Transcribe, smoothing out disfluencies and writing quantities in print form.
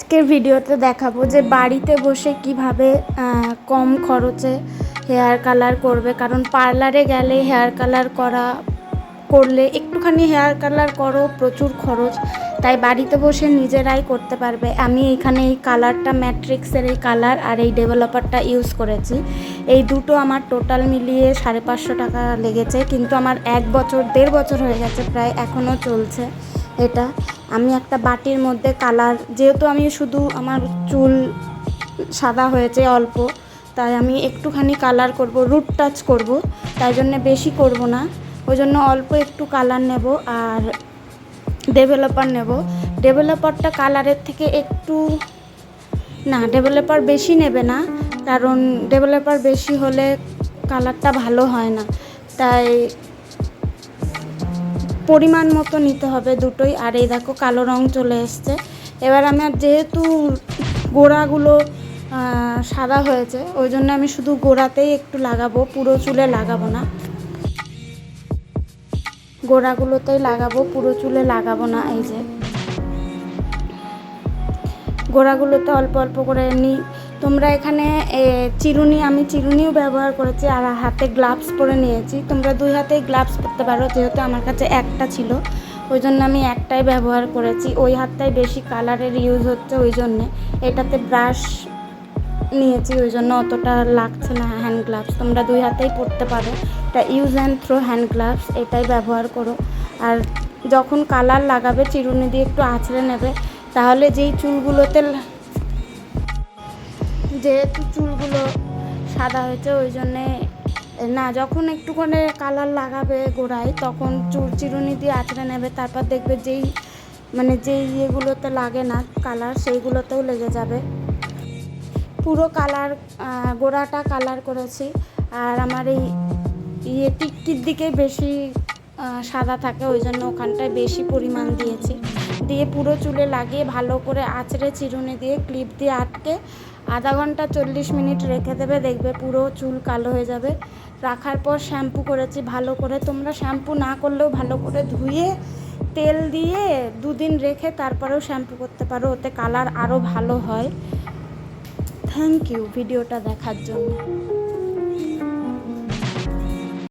আজকের ভিডিওতে দেখাবো যে বাড়িতে বসে কিভাবে কম খরচে হেয়ার কালার করবে। কারণ পার্লারে গেলে হেয়ার কালার করলে একটুখানি হেয়ার কালার করো প্রচুর খরচ, তাই বাড়িতে বসে নিজেরাই করতে পারবে। আমি এখানে এই কালারটা ম্যাট্রিক্সের এই কালার আর এই ডেভেলপারটা ইউজ করেছি। এই দুটো আমার টোটাল মিলিয়ে 550 টাকা লেগেছে, কিন্তু আমার 1-1.5 বছর হয়ে গেছে প্রায়, এখনও চলছে এটা। আমি একটা বাটির মধ্যে কালার, যেহেতু আমি শুধু আমার চুল সাদা হয়েছে অল্প, তাই আমি একটুখানি কালার করব, রুট টাচ করব, তাই জন্য বেশি করব না, ওই জন্য অল্প একটু কালার নেব আর ডেভেলপার নেব। ডেভেলপারটা কালারের থেকে একটু না, ডেভেলপার বেশি নেবে না, কারণ ডেভেলপার বেশি হলে কালারটা ভালো হয় না, তাই পরিমাণ মতো নিতে হবে দুটোই। আর এই দেখো কালো রং চলে এসছে। এবার আমার যেহেতু গোড়াগুলো সাদা হয়েছে, ওই জন্য আমি শুধু গোড়াতেই একটু লাগাবো, পুরো চুলে লাগাবো না, গোড়াগুলোতেই লাগাবো, পুরো চুলে লাগাবো না। এই যে গোড়াগুলোতে অল্প অল্প করে নিই। তোমরা এখানে চিরুনি, আমি চিরুনিও ব্যবহার করেছি আর হাতে গ্লাভস পরে নিয়েছি। তোমরা 2 হাতেই গ্লাভস পরতে পারো, যেহেতু আমার কাছে একটা ছিল ওই জন্য আমি একটাই ব্যবহার করেছি। ওই হাতটাই বেশি কালারের ইউজ হচ্ছে, ওই জন্যে এটাতে ব্রাশ নিয়েছি, ওই জন্য অতটা লাগছে না হ্যান্ড গ্লাভস। তোমরা 2 হাতেই পরতে পারো, এটা use and throw hand gloves, এটাই ব্যবহার করো। আর যখন কালার লাগাবে চিরুনি দিয়ে একটু আঁচড়ে নেবে, তাহলে যেহেতু চুলগুলো সাদা হয়েছে ওই জন্যে না, যখন একটুখানি কালার লাগাবে গোড়ায় তখন চিরুনি দিয়ে আঁচড়ে নেবে, তারপর দেখবে যেই ইয়েগুলোতে লাগে না কালার, সেইগুলোতেও লেগে যাবে। পুরো কালার, গোড়াটা কালার করেছি। আর আমার এই টিকটির দিকে বেশি সাদা থাকে, ওই জন্য ওখানটায় বেশি পরিমাণ দিয়েছি। দিয়ে পুরো চুলে লাগিয়ে ভালো করে আঁচড়ে চিরুনি দিয়ে ক্লিপ দিয়ে আটকে আধা ঘন্টা 40 মিনিট রেখে দেবে, দেখবে পুরো চুল কালো হয়ে যাবে। রাখার পর শ্যাম্পু করেছি ভালো করে। তোমরা শ্যাম্পু না করলেও ভালো করে ধুয়ে তেল দিয়ে 2 দিন রেখে তারপরেও শ্যাম্পু করতে পারো, ওতে কালার আরও ভালো হয়। থ্যাংক ইউ ভিডিওটা দেখার জন্য।